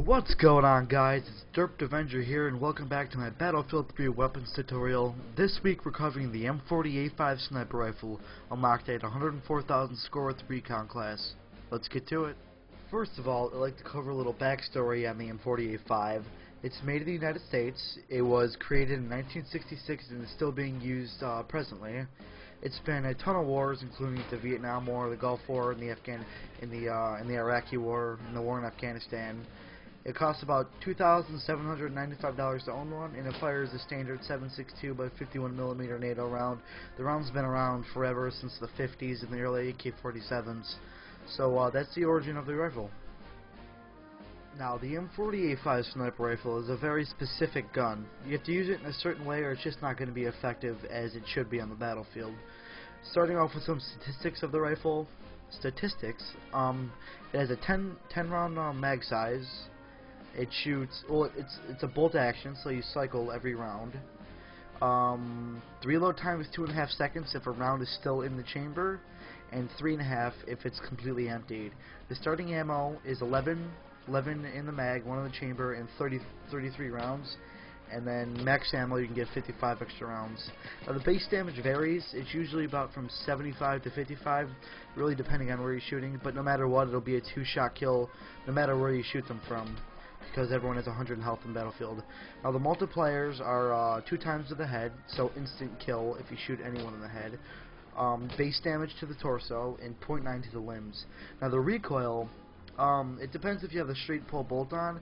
What's going on, guys? It's Derped Avenger here, and welcome back to my Battlefield 3 weapons tutorial. This week we're covering the M40A5 sniper rifle, unlocked at 104,000 score with the recon class. Let's get to it. First of all, I'd like to cover a little backstory on the M40A5. It's made in the United States. It was created in 1966 and is still being used presently. It's been a ton of wars, including the Vietnam War, the Gulf War, and the Iraqi War, and the war in Afghanistan. It costs about $2,795 to own one, and it fires a standard 7.62 by 51mm NATO round. The round's been around forever, since the 50s and the early AK-47s. So that's the origin of the rifle. Now, the M40A5 sniper rifle is a very specific gun. You have to use it in a certain way, or it's just not going to be effective as it should be on the battlefield. Starting off with some statistics of the rifle. It has a 10 round mag size. It shoots, well, it's a bolt action, so you cycle every round. The reload time is 2.5 seconds if a round is still in the chamber, and 3.5 if it's completely emptied. The starting ammo is 11 in the mag, 1 in the chamber, and 33 rounds. And then max ammo, you can get 55 extra rounds. Now, the base damage varies. It's usually about from 75 to 55, really depending on where you're shooting. But no matter what, it'll be a 2-shot kill, no matter where you shoot them from, because everyone has 100 in health in Battlefield. Now, the multipliers are 2 times to the head, so instant kill if you shoot anyone in the head. Base damage to the torso, and 0.9 to the limbs. Now, the recoil, it depends if you have the straight pull bolt on.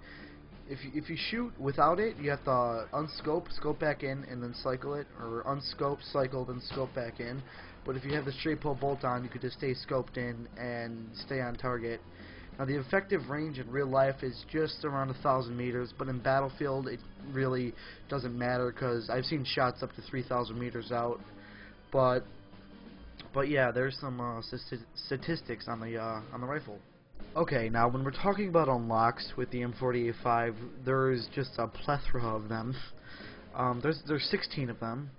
If you shoot without it, you have to unscope, scope back in, and then cycle it, or unscope, cycle, then scope back in. But if you have the straight pull bolt on, you could just stay scoped in and stay on target. Now, the effective range in real life is just around 1,000 meters, but in Battlefield it really doesn't matter, because I've seen shots up to 3,000 meters out. But yeah, there's some statistics on the rifle. Okay, now when we're talking about unlocks with the M40A5, there's just a plethora of them. There's 16 of them,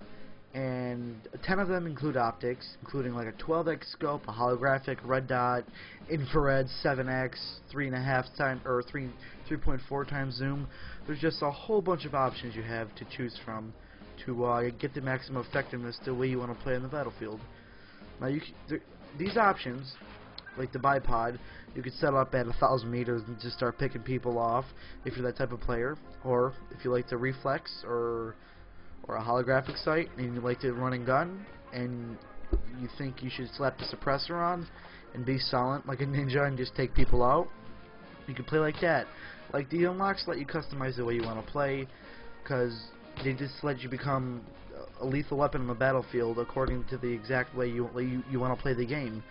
and 10 of them include optics, including like a 12x scope, a holographic red dot, infrared 7x, 3.4 times zoom. There's just a whole bunch of options you have to choose from to get the maximum effectiveness the way you want to play on the battlefield. Now, these options, like the bipod, you could set up at 1,000 meters and just start picking people off if you're that type of player, or if you like the reflex or a holographic sight and you like to run and gun and you think you should slap the suppressor on and be silent like a ninja and just take people out, you can play like that. Like, the unlocks let you customize the way you want to play, because they just let you become a lethal weapon on the battlefield according to the exact way you want to play the game,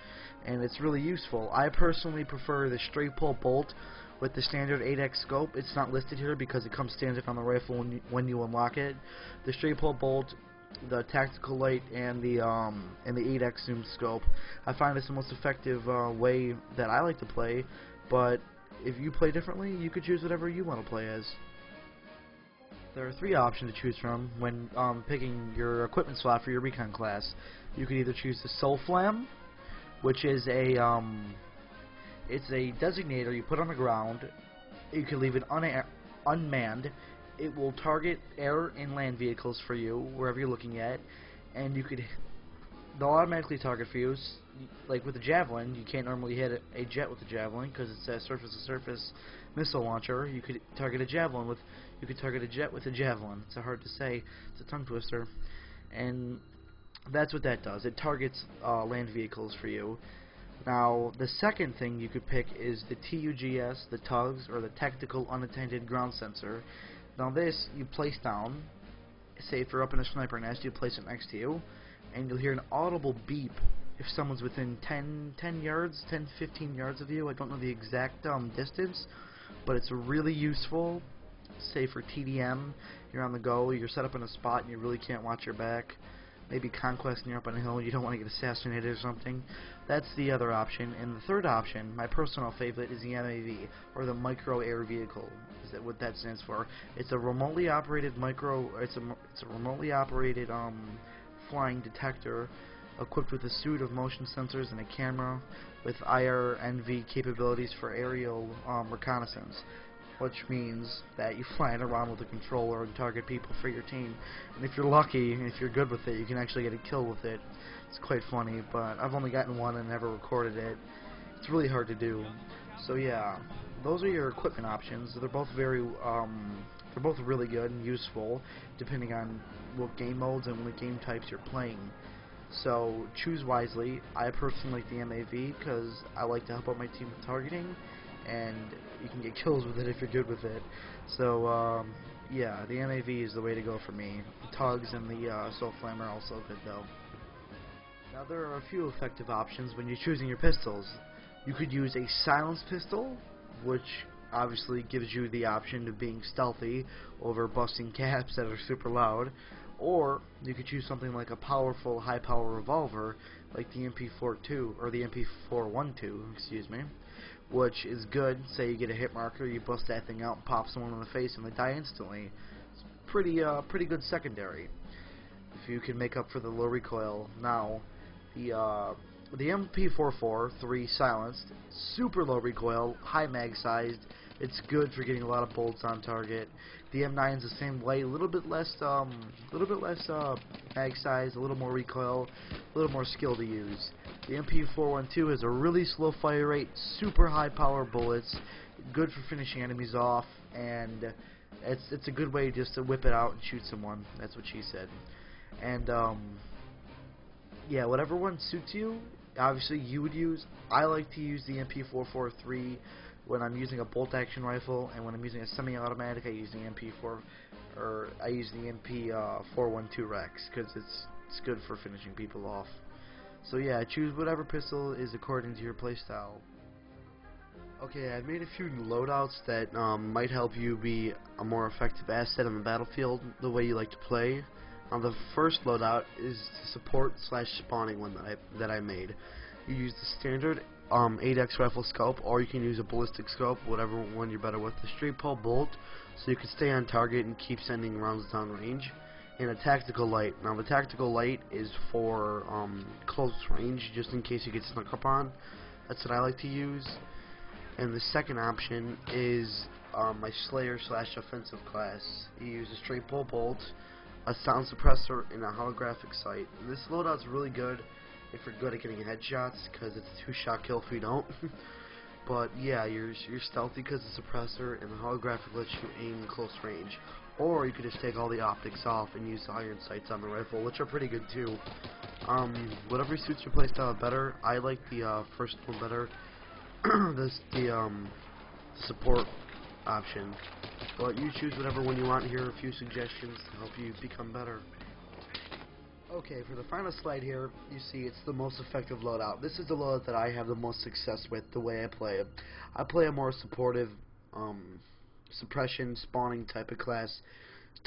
and it's really useful. I personally prefer the straight pull bolt with the standard 8x scope. It's not listed here because it comes standard on the rifle when you unlock it. The straight pull bolt, the tactical light, and the 8x zoom scope, I find it's the most effective way that I like to play. But if you play differently, you could choose whatever you want to play as. There are 3 options to choose from when picking your equipment slot for your recon class. You could either choose the Soul Flam, which is it's a designator you put on the ground. You can leave it unmanned. It will target air and land vehicles for you wherever you're looking at, and they'll automatically target for you. Like with the Javelin, you can't normally hit a jet with the Javelin because it's a surface-to-surface missile launcher. You could target a jet with a Javelin. It's hard to say. It's a tongue twister, and that's what that does. It targets land vehicles for you. Now, the second thing you could pick is the TUGS, the TUGS, or the Tactical Unattended Ground Sensor. Now, this you place down. Say if you're up in a sniper nest, you place it next to you, and you'll hear an audible beep if someone's within 10 yards, 15 yards of you. I don't know the exact distance, but it's really useful. Say for TDM, you're on the go, you're set up in a spot, and you really can't watch your back. Maybe Conquest and you're up on a hill, you don't want to get assassinated or something. That's the other option. And the third option, my personal favorite, is the MAV, or the Micro Air Vehicle. Is that what that stands for? It's a remotely operated It's a remotely operated flying detector equipped with a suite of motion sensors and a camera with IR/NV capabilities for aerial reconnaissance. which means that you fly it around with a controller and target people for your team. And if you're lucky, and if you're good with it, you can actually get a kill with it. It's quite funny, but I've only gotten one and never recorded it. It's really hard to do. So yeah, those are your equipment options. They're both they're both really good and useful, depending on what game modes and what game types you're playing. So choose wisely. I personally like the MAV because I like to help out my team with targeting, and you can get kills with it if you're good with it. So yeah, the MAV is the way to go for me. The tugs and the Soul Flame are also good though. Now there are a few effective options when you're choosing your pistols. You could use a silenced pistol, which obviously gives you the option of being stealthy over busting caps that are super loud, or you could choose something like a powerful high power revolver like the M40A5 or the M40A5, excuse me, which is good. Say you get a hit marker, you bust that thing out and pop someone in the face and they die instantly. It's pretty good secondary if you can make up for the low recoil. Now the MP443 silenced, super low recoil, high mag sized. It's good for getting a lot of bullets on target. The M9 is the same way, a little bit less mag size, a little more recoil, a little more skill to use. The MP412 has a really slow fire rate, super high power bullets, good for finishing enemies off, and it's a good way just to whip it out and shoot someone. That's what she said. And yeah, whatever one suits you, obviously you would use. I like to use the MP443 when I'm using a bolt action rifle, and when I'm using a semi-automatic, I use the MP412 Rex because it's good for finishing people off. So yeah, choose whatever pistol is according to your playstyle. Okay, I've made a few loadouts that might help you be a more effective asset on the battlefield the way you like to play. The first loadout is the support / spawning one that I made. You use the standard 8x rifle scope, or you can use a ballistic scope, whatever one you're better with. The straight pull bolt, so you can stay on target and keep sending rounds down range. And a tactical light. Now the tactical light is for close range, just in case you get snuck up on. That's what I like to use. And the second option is my Slayer / offensive class. You use a straight pull bolt, a sound suppressor, and a holographic sight. And this loadout's really good if you're good at getting headshots, because it's a 2-shot kill if you don't. But yeah, you're stealthy because the suppressor, and the holographic lets you aim close range. Or you could just take all the optics off and use the iron sights on the rifle, which are pretty good too. Whatever suits your playstyle better. I like the first one better. the support option. But you choose whatever one you want. Here are a few suggestions to help you become better. Okay, for the final slide here, you see it's the most effective loadout. This is the loadout that I have the most success with, the way I play it. I play a more supportive, suppression, spawning type of class,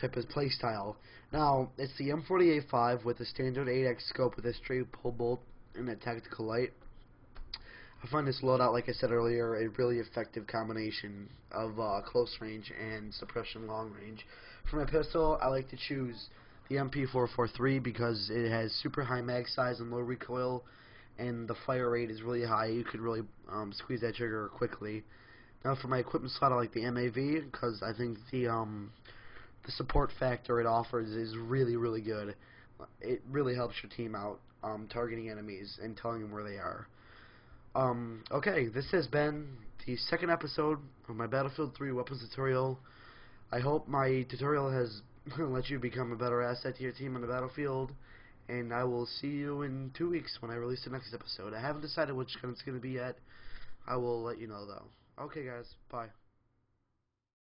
type of play style. Now, it's the M40A5 with a standard 8x scope with a straight pull bolt and a tactical light. I find this loadout, like I said earlier, a really effective combination of close range and suppression long range. For my pistol, I like to choose the MP443 because it has super high mag size and low recoil, and the fire rate is really high. You could really squeeze that trigger quickly. Now for my equipment slot, I like the MAV because I think the support factor it offers is really good. It really helps your team out targeting enemies and telling them where they are. Okay, this has been the second episode of my Battlefield 3 weapons tutorial. I hope my tutorial has let you become a better asset to your team on the battlefield, and I will see you in 2 weeks when I release the next episode. I haven't decided which gun it's going to be yet. I will let you know though. Okay guys, bye.